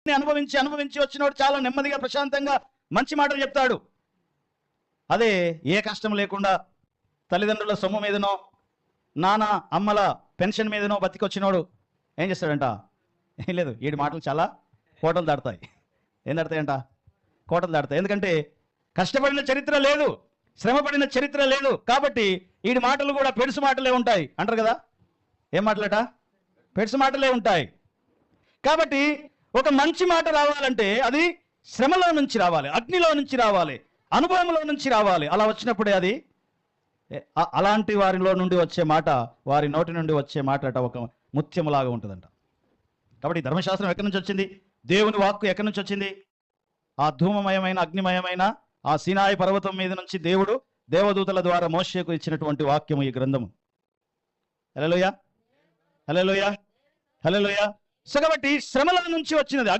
శ్రమని అనుభవించి వచ్చినోడు చాలా నెమ్మదిగా ప్రశాంతంగా మంచి మాటలు చెప్తాడు. అదే ఏ కష్టం లేకుండా తల్లిదండ్రుల సొమ్ము మీదనో నాన్న అమ్మల పెన్షన్ మీదనో బతికొచ్చినోడు ఏం చేస్తాడంట? ఏం లేదు, వీడి మాటలు చాలా కోటలు దాడతాయి. ఏం దాడతాయంట? కోటలు దాడతాయి. ఎందుకంటే కష్టపడిన చరిత్ర లేదు, శ్రమపడిన చరిత్ర లేదు. కాబట్టి వీడి మాటలు కూడా పెడుసు మాటలే ఉంటాయి అంటారు కదా. ఏం మాటలట? పెడుసు మాటలే ఉంటాయి. కాబట్టి ఒక మంచి మాట రావాలంటే అది శ్రమలో నుంచి రావాలి, అగ్నిలో నుంచి రావాలి, అనుభవంలో నుంచి రావాలి. అలా వచ్చినప్పుడే అది అలాంటి వారిలో నుండి వచ్చే మాట, వారి నోటి నుండి వచ్చే మాట అట ఒక ముత్యములాగా ఉంటుందంట. కాబట్టి ధర్మశాస్త్రం ఎక్కడి నుంచి వచ్చింది? దేవుని వాక్కు ఎక్కడి నుంచి వచ్చింది? ఆ ధూమమయమైన అగ్నిమయమైన ఆ సీనాయి పర్వతం మీద నుంచి దేవుడు దేవదూతల ద్వారా మోషేకు ఇచ్చినటువంటి వాక్యము ఈ గ్రంథము. హల్లెలూయా, హల్లెలూయా, హల్లెలూయా. సో కాబట్టి శ్రమల నుంచి వచ్చినది.